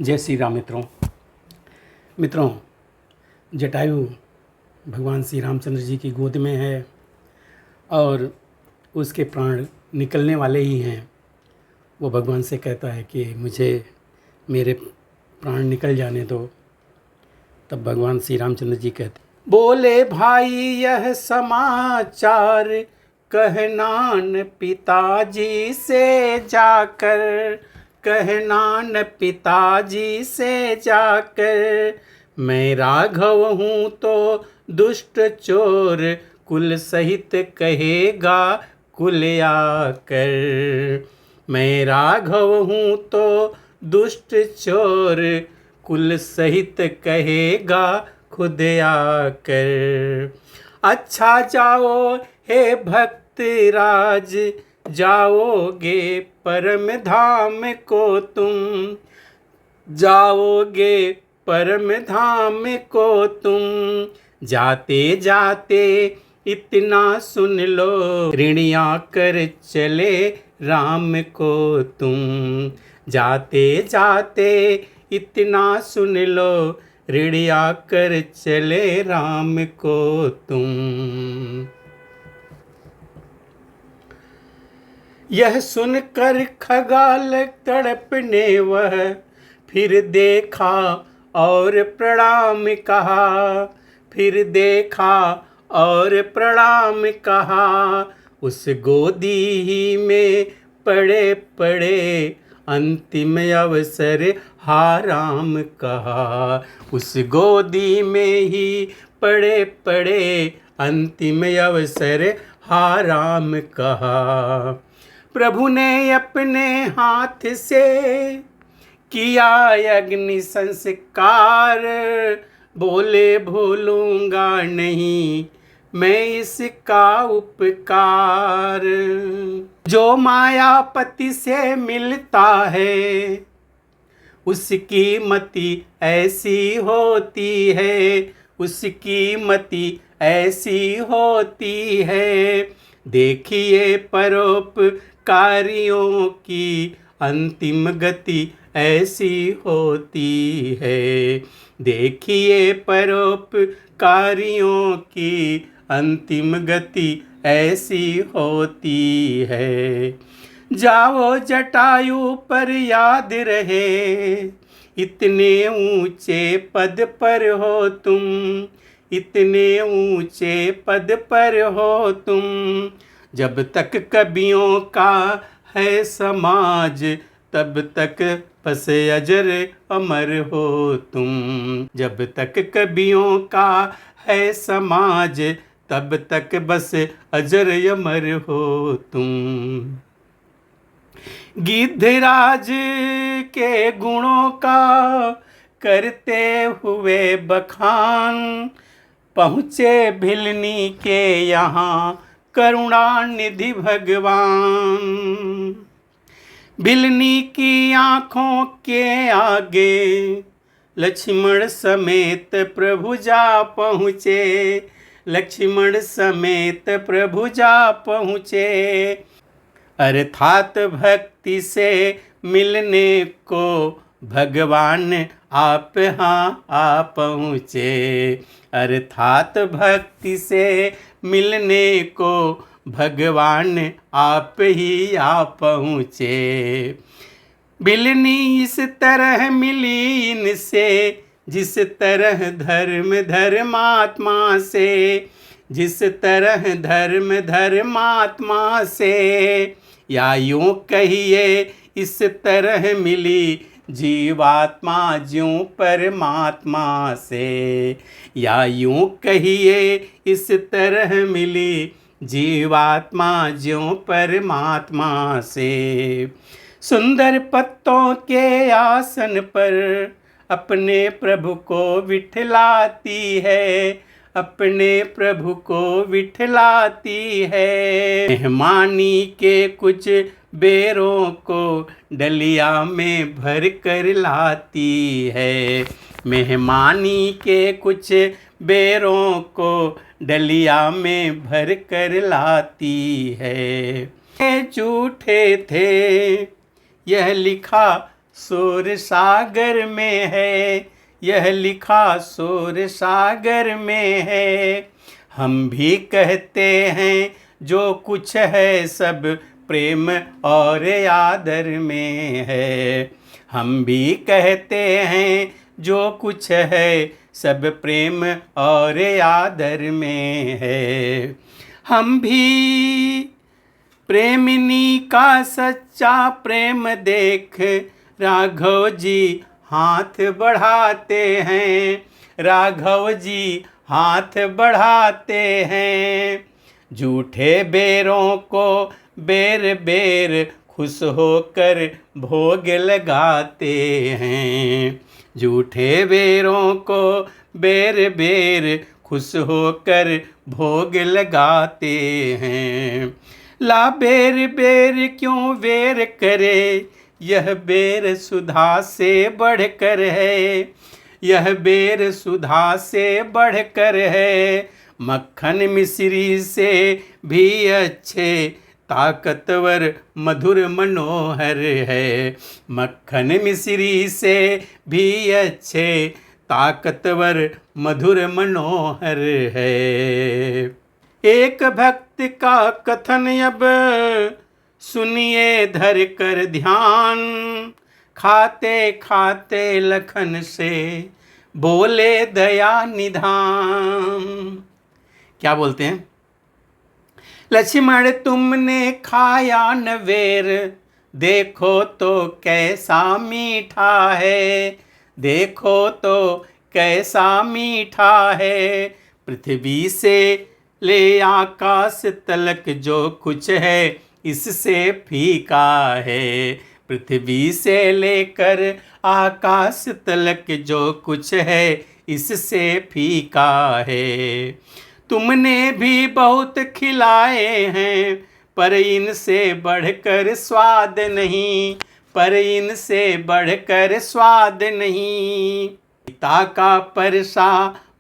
जय श्री राम मित्रों। जटायु भगवान श्री रामचंद्र जी की गोद में है और उसके प्राण निकलने वाले ही हैं। वो भगवान से कहता है कि मुझे मेरे प्राण निकल जाने दो। तब भगवान श्री रामचंद्र जी कहते, बोले भाई यह समाचार कहनान पिताजी से जाकर, कहनान पिताजी से जाकर। मैं राघव हूँ तो दुष्ट चोर, कुल सहित कहेगा कुल आकर। मैं राघव हूँ तो दुष्ट चोर, कुल सहित कहेगा खुद आकर। अच्छा जाओ हे भक्त राज, जाओगे परम धाम को तुम, जाओगे परम धाम को तुम। जाते जाते इतना सुन लो, ऋणिया कर चले राम को तुम। जाते जाते इतना सुन लो, ऋणिया कर चले राम को तुम। यह सुनकर खगाल तड़पने वह फिर देखा और प्रणाम कहा, फिर देखा और प्रणाम कहा। उस गोदी ही में पड़े पड़े अंतिम अवसर हा राम कहा। उस गोदी में ही पड़े पड़े अंतिम अवसर हा राम कहा। प्रभु ने अपने हाथ से किया अग्नि संस्कार, बोले भूलूंगा नहीं मैं इसका उपकार। जो मायापति से मिलता है उसकी मति ऐसी होती है, उसकी मति ऐसी होती है। देखिए परोपकारियों की अंतिम गति ऐसी होती है। देखिए परोपकारियों की अंतिम गति ऐसी होती है। जाओ जटायु पर याद रहे, इतने ऊंचे पद पर हो तुम, इतने ऊंचे पद पर हो तुम। जब तक कवियों का है समाज तब तक बस अजर अमर हो तुम। जब तक कवियों का है समाज तब तक बस अजर अमर हो तुम। गिद्धराज के गुणों का करते हुए बखान, पहुँचे भिलनी के यहाँ करुणानिधि भगवान। भिलनी की आँखों के आगे लक्ष्मण समेत प्रभु जा पहुँचे, लक्ष्मण समेत प्रभु जा पहुँचे। अर्थात भक्ति से मिलने को भगवान आप हाँ आ पहुँचे। अर्थात भक्ति से मिलने को भगवान आप ही आ पहुँचे। भिलनी इस तरह मिली इनसे जिस तरह धर्म धर्मात्मा से, जिस तरह धर्म धर्मात्मा से। या यूँ कहिए इस तरह मिली जीवात्मा ज्यों परमात्मा से। या यूँ कहिए इस तरह मिली जीवात्मा ज्यों परमात्मा से। सुंदर पत्तों के आसन पर अपने प्रभु को विठलाती है, अपने प्रभु को विठलाती है। मेहमानी के कुछ बेरों को डलिया में भर कर लाती है, मेहमानी के कुछ बेरों को डलिया में भर कर लाती है। झूठे थे यह लिखा शोर सागर में है, यह लिखा शोर सागर में है। हम भी कहते हैं जो कुछ है सब प्रेम और आदर में है। हम भी कहते हैं जो कुछ है सब प्रेम और आदर में है। हम भी प्रेमिनी का सच्चा प्रेम देख राघव जी हाथ बढ़ाते हैं, राघव जी हाथ बढ़ाते हैं। झूठे बेरों को बेर बेर खुश होकर भोग लगाते हैं, झूठे बेरों को बेर बेर खुश होकर भोग लगाते हैं। ला बेर बेर क्यों वेर करे, यह बेर सुधा से बढ़कर है, यह बेर सुधा से बढ़कर है। मक्खन मिश्री से भी अच्छे ताकतवर मधुर मनोहर है, मक्खन मिश्री से भी अच्छे ताकतवर मधुर मनोहर है। एक भक्त का कथन अब सुनिए धर कर ध्यान, खाते खाते लखन से बोले दया निधान। क्या बोलते हैं? लक्ष्मण तुमने खाया न वेर, देखो तो कैसा मीठा है, देखो तो कैसा मीठा है। पृथ्वी से ले आकाश तलक जो कुछ है इससे फीका है, पृथ्वी से लेकर आकाश तलक जो कुछ है इससे फीका है। तुमने भी बहुत खिलाए हैं पर इनसे बढ़कर स्वाद नहीं, पर इनसे बढ़कर स्वाद नहीं। पिता का परसा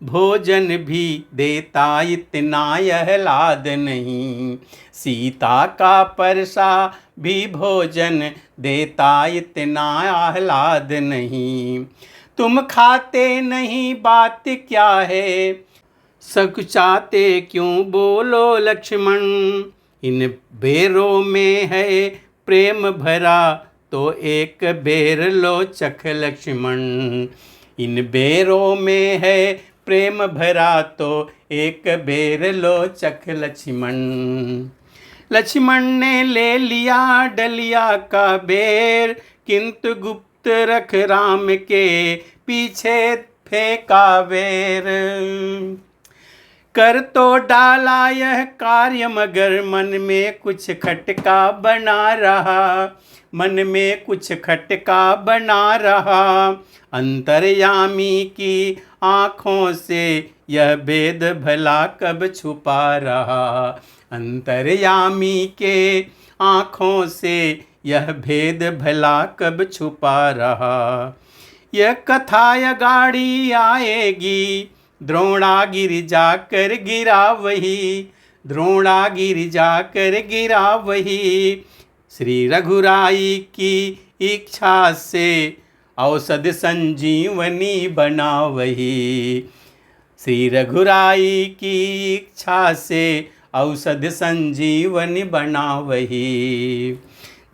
भोजन भी देता इतना आह्लाद नहीं, सीता का परसा भी भोजन देता इतना आह्लाद नहीं। तुम खाते नहीं बात क्या है, सकुचाते क्यों बोलो लक्ष्मण। इन बेरों में है प्रेम भरा तो एक बेर लो चख लक्ष्मण, इन बेरों में है प्रेम भरा तो एक बेर लो चख लक्ष्मण। लक्ष्मण ने ले लिया डलिया का बेर, किंतु गुप्त रख राम के पीछे फेंका बेर। कर तो डाला यह कार्य मगर मन में कुछ खटका बना रहा, मन में कुछ खटका बना रहा। अंतर्यामी की आँखों से यह भेद भला कब छुपा रहा, अंतर्यामी के आँखों से यह भेद भला कब छुपा रहा। यह कथा या गाड़ी आएगी, द्रोणागिरि जाकर गिरा वही, द्रोणागिरि जाकर गिरा वही। श्री रघुराई की इच्छा से औषध संजीवनी बना वही, श्री रघुराई की इच्छा से औषध संजीवनी बना वही।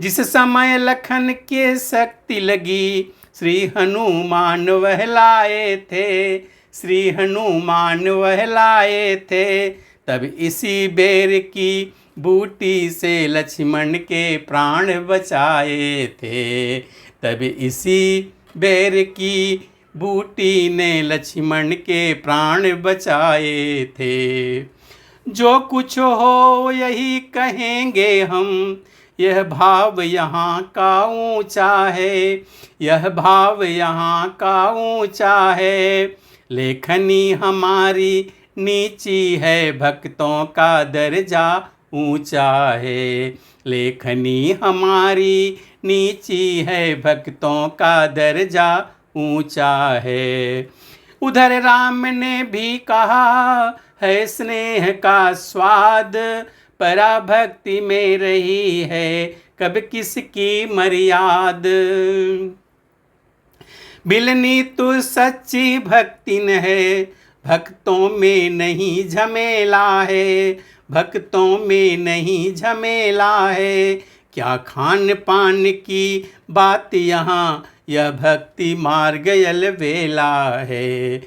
जिस समय लखन के शक्ति लगी श्री हनुमान वहलाए थे, श्री हनुमान वहलाए थे। तब इसी बेर की बूटी से लक्ष्मण के प्राण बचाए थे, तब इसी बेर की बूटी ने लक्ष्मण के प्राण बचाए थे। जो कुछ हो यही कहेंगे हम, यह भाव यहाँ का ऊंचा है, यह भाव यहाँ का ऊंचा है। लेखनी हमारी नीची है, भक्तों का दर्जा ऊंचा है। लेखनी हमारी नीची है, भक्तों का दर्जा ऊंचा है। उधर राम ने भी कहा है स्नेह का स्वाद, पराभक्ति में रही है कब किसकी मर्याद। बिलनी तू सच्ची भक्ति न है, भक्तों में नहीं झमेला है, भक्तों में नहीं झमेला है। क्या खान पान की बात यहाँ, यह भक्ति मार्ग अलबेला है।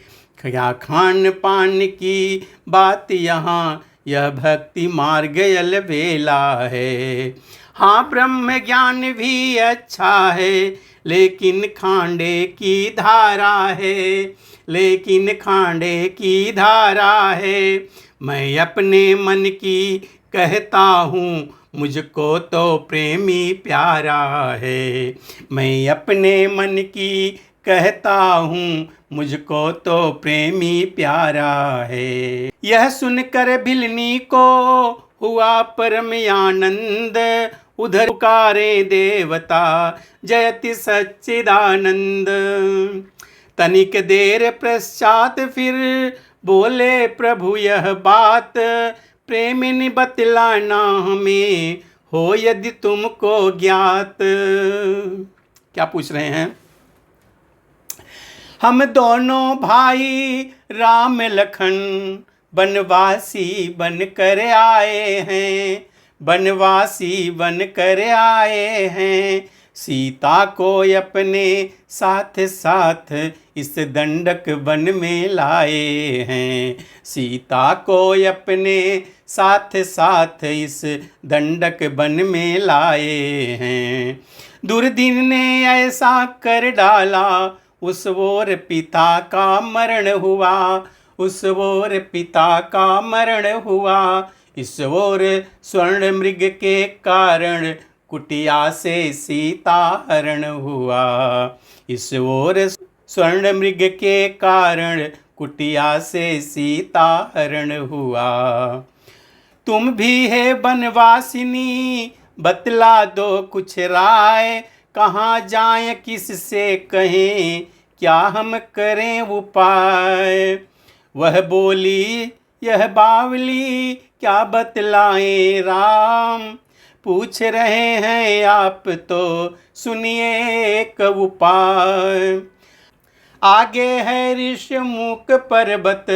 क्या खान पान की बात यहाँ, यह भक्ति मार्ग अलबेला है। हाँ ब्रह्म ज्ञान भी अच्छा है, लेकिन खांडे की धारा है, लेकिन खांडे की धारा है। मैं अपने मन की कहता हूँ, मुझको तो प्रेमी प्यारा है। मैं अपने मन की कहता हूँ, मुझको तो प्रेमी प्यारा है। यह सुनकर भिलनी को हुआ परम आनंद, उधर पुकारे देवता जयति सच्चिदानंद। तनिक देर पश्चात फिर बोले प्रभु यह बात, प्रेमिनी बतलाना हमें हो यदि तुमको ज्ञात। क्या पूछ रहे हैं? हम दोनों भाई राम लखन बनवासी बन कर आए हैं, बनवासी बन कर आए हैं। सीता को अपने साथ साथ इस दंडक वन में लाए हैं, सीता को अपने साथ साथ इस दंडक वन में लाए हैं। दुर्दिन ने ऐसा कर डाला, उस ओर पिता का मरण हुआ, उस ओर पिता का मरण हुआ। इस ओर स्वर्ण मृग के कारण कुटिया से सीता हरण हुआ, इस ओर स्वर्ण मृग के कारण कुटिया से सीता हरण हुआ। तुम भी है बनवासिनी, बतला दो कुछ राय, कहाँ जाएं किससे कहें, क्या हम करें उपाय। वह बोली यह बावली क्या बतलाएं राम, पूछ रहे हैं आप तो सुनिए एक उपाय। आगे है ऋषमुख पर्वत,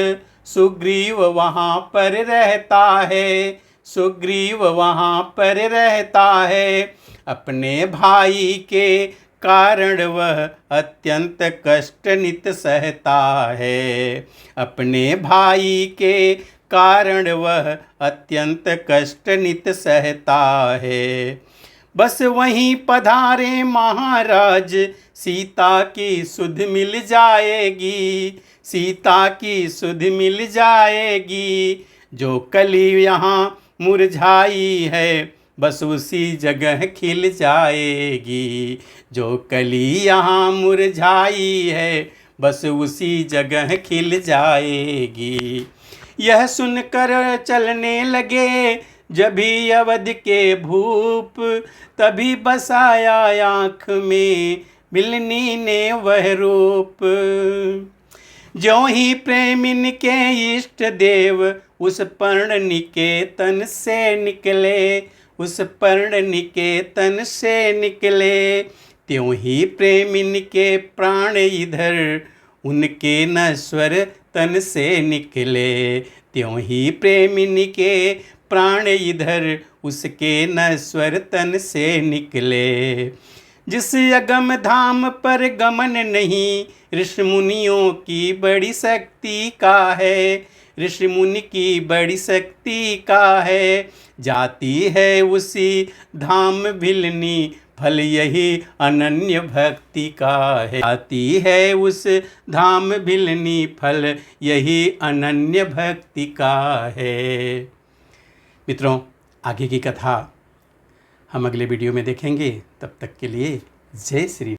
सुग्रीव वहाँ पर रहता है, सुग्रीव वहाँ पर रहता है। अपने भाई के कारण वह अत्यंत कष्ट नित सहता है, अपने भाई के कारण वह अत्यंत कष्ट नित सहता है। बस वहीं पधारे महाराज, सीता की सुध मिल जाएगी, सीता की सुध मिल जाएगी। जो कली यहाँ मुरझाई है, बस उसी जगह खिल जाएगी। जो कली यहाँ मुरझाई है, बस उसी जगह खिल जाएगी। यह सुनकर चलने लगे जभी अवध के भूप, तभी बसाया आँख में बिलनी ने वह रूप। ज्यों ही प्रेमिन के इष्ट देव उस पर्ण निकेतन से निकले, उस पर्ण निकेतन से निकले। त्यों ही प्रेमिन के प्राण इधर उनके नश्वर तन से निकले, त्यों ही प्रेमिन के प्राण इधर उसके नश्वर तन से निकले। जिस अगम धाम पर गमन नहीं, ऋषि मुनियों की बड़ी शक्ति का है, ऋषि मुनि की बड़ी शक्ति का है। जाती है उसी धाम भिलनी, फल यही अनन्य भक्ति का है। जाती है उस धाम भिलनी, फल यही अनन्य भक्ति का है। मित्रों, आगे की कथा हम अगले वीडियो में देखेंगे। तब तक के लिए जय श्री